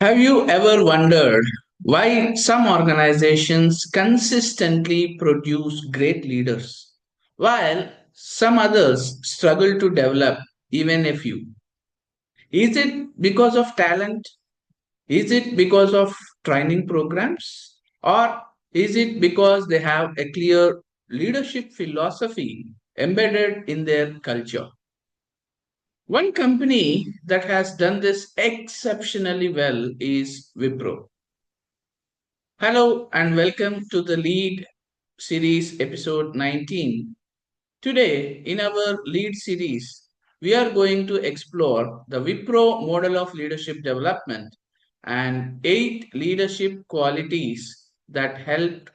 Have you ever wondered why some organizations consistently produce great leaders while some others struggle to develop even a few? Is it because of talent? Is it because of training programs? Or is it because they have a clear leadership philosophy embedded in their culture? One company that has done this exceptionally well is Wipro. Hello and welcome to the Lead Series episode 19. Today, in our Lead Series, we are going to explore the Wipro model of leadership development and 8 leadership qualities that helped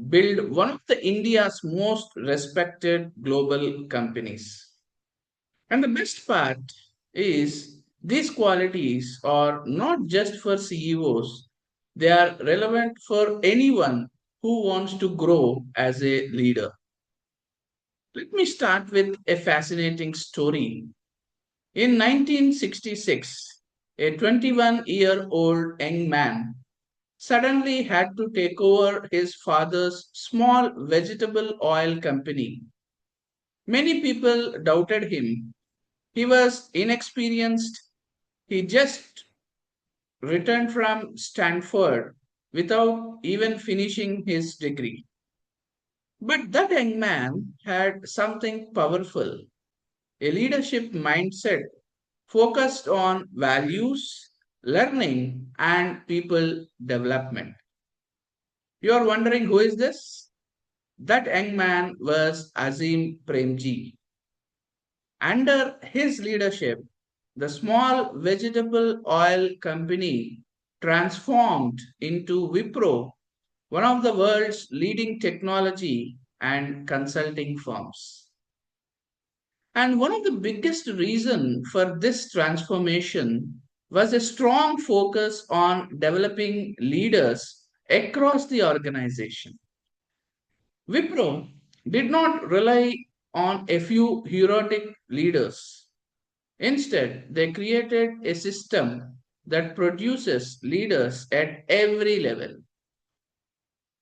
build one of the India's most respected global companies. And the best part is these qualities are not just for CEOs, they are relevant for anyone who wants to grow as a leader. Let me start with a fascinating story. In 1966, a 21-year-old young man suddenly had to take over his father's small vegetable oil company. Many people doubted him. He was inexperienced. He just returned from Stanford without even finishing his degree. But that young man had something powerful, a leadership mindset focused on values, learning, and people development. You are wondering who is this? That young man was Azim Premji. Under his leadership, the small vegetable oil company transformed into Wipro, one of the world's leading technology and consulting firms. And one of the biggest reasons for this transformation was a strong focus on developing leaders across the organization. Wipro did not rely on a few heroic leaders. Instead, they created a system that produces leaders at every level.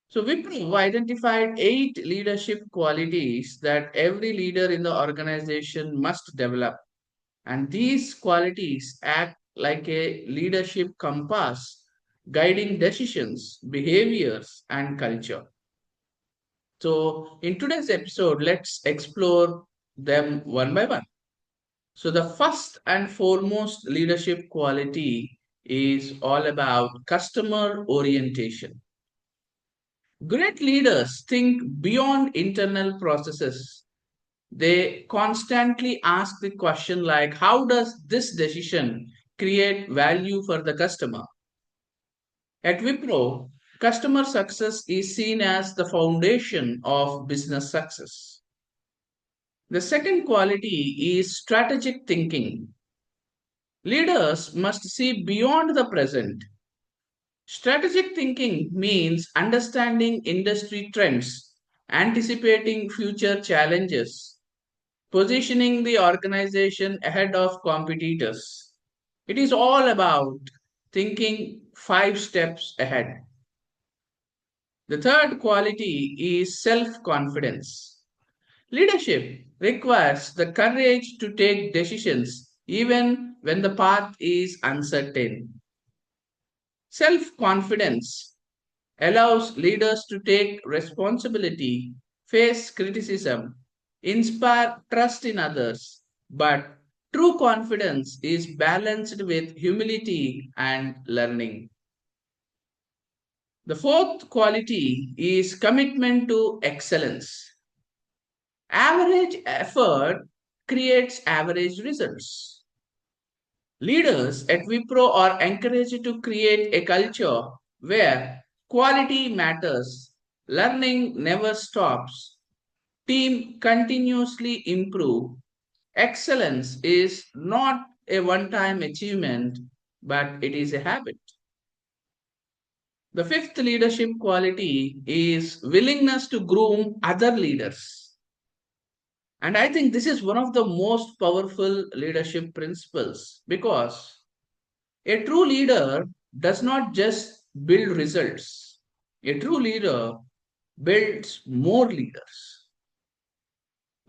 So, Wipro identified 8 leadership qualities that every leader in the organization must develop. And these qualities act like a leadership compass, guiding decisions, behaviors, and culture. So, in today's episode, let's explore them one by one. So, the first and foremost leadership quality is all about customer orientation. Great leaders think beyond internal processes. They constantly ask the question like, how does this decision create value for the customer? At Wipro, customer success is seen as the foundation of business success. The second quality is strategic thinking. Leaders must see beyond the present. Strategic thinking means understanding industry trends, anticipating future challenges, positioning the organization ahead of competitors. It is all about thinking 5 steps ahead. The third quality is self confidence. Leadership requires the courage to take decisions even when the path is uncertain. Self confidence allows leaders to take responsibility, face criticism, inspire trust in others. But true confidence is balanced with humility and learning. The fourth quality is commitment to excellence. Average effort creates average results. Leaders at Wipro are encouraged to create a culture where quality matters, learning never stops, team continuously improve. Excellence is not a one-time achievement, but it is a habit. The fifth leadership quality is willingness to groom other leaders. And I think this is one of the most powerful leadership principles because A true leader does not just build results. A true leader builds more leaders.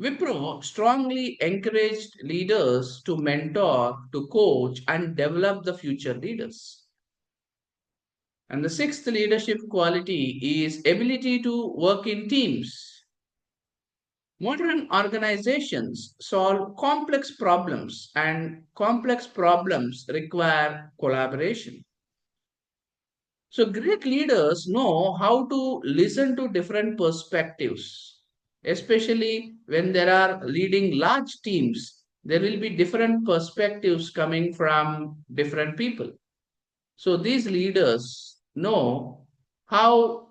Wipro strongly encouraged leaders to mentor, to coach, and develop the future leaders. And the sixth leadership quality is ability to work in teams. Modern organizations solve complex problems, and complex problems require collaboration. So, great leaders know how to listen to different perspectives, especially when there are leading large teams. There will be different perspectives coming from different people. So, these leaders know how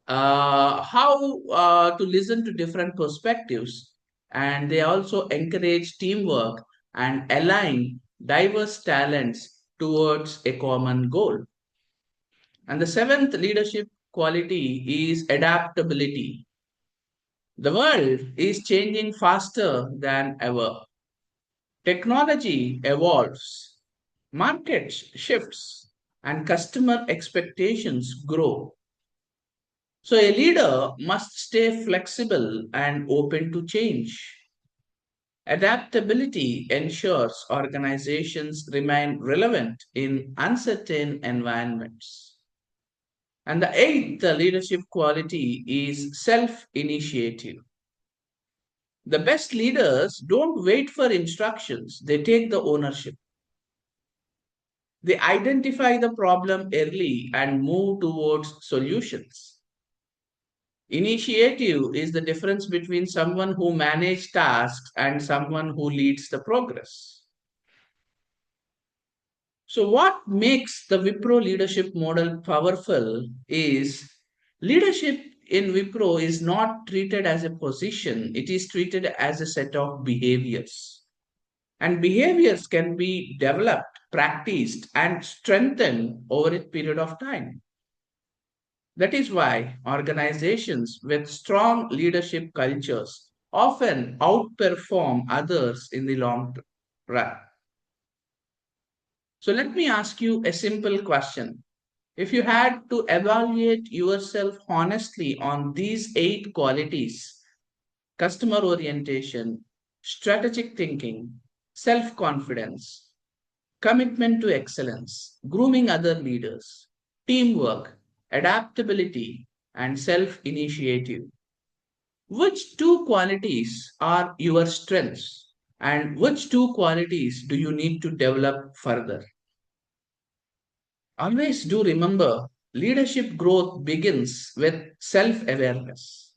to listen to different perspectives, and they also encourage teamwork and align diverse talents towards a common goal. And the seventh leadership quality is adaptability. The world is changing faster than ever. Technology evolves, markets shifts, and customer expectations grow. So a leader must stay flexible and open to change. Adaptability ensures organizations remain relevant in uncertain environments. And the eighth leadership quality is self initiative. The best leaders don't wait for instructions, they take the ownership. They identify the problem early and move towards solutions. Initiative is the difference between someone who manages tasks and someone who leads the progress. So, what makes the Wipro leadership model powerful is leadership in Wipro is not treated as a position, it is treated as a set of behaviors. And behaviors can be developed, practiced, and strengthened over a period of time. That is why organizations with strong leadership cultures often outperform others in the long run. So, let me ask you a simple question. If you had to evaluate yourself honestly on these eight qualities: customer orientation, strategic thinking, self confidence, commitment to excellence, grooming other leaders, teamwork, adaptability, and self initiative, which two qualities are your strengths? And which two qualities do you need to develop further? Always do remember leadership growth begins with self awareness.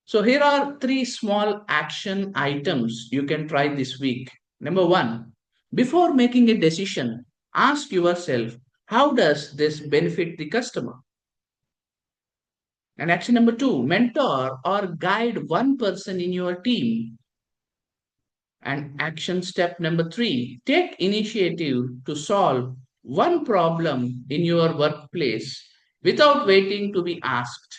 So, here are three small action items you can try this week. Number one, before making a decision, ask yourself, how does this benefit the customer? And action number two, mentor or guide one person in your team. And action step number three, take initiative to solve one problem in your workplace without waiting to be asked.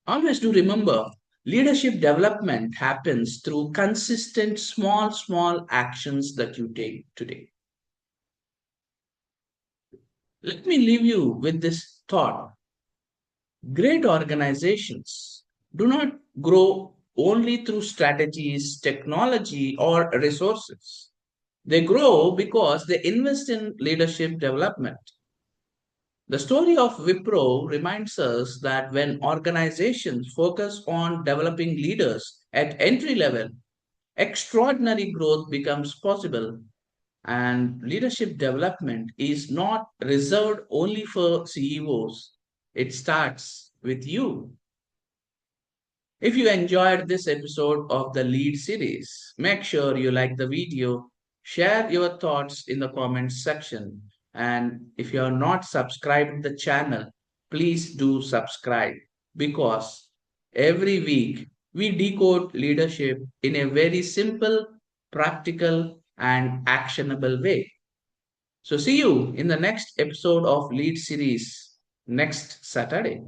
Always do remember leadership development happens through consistent small actions that you take today. Let me leave you with this thought. Great organizations do not grow only through strategies, technology, or resources. They grow because they invest in leadership development. The story of Wipro reminds us that when organizations focus on developing leaders at entry level, extraordinary growth becomes possible. And leadership development is not reserved only for CEOs, it starts with you. If you enjoyed this episode of the Lead series, make sure you like the video, share your thoughts in the comments section, and if you are not subscribed to the channel, please do subscribe because every week we decode leadership in a very simple, practical, and actionable way. So, see you in the next episode of Lead series next Saturday.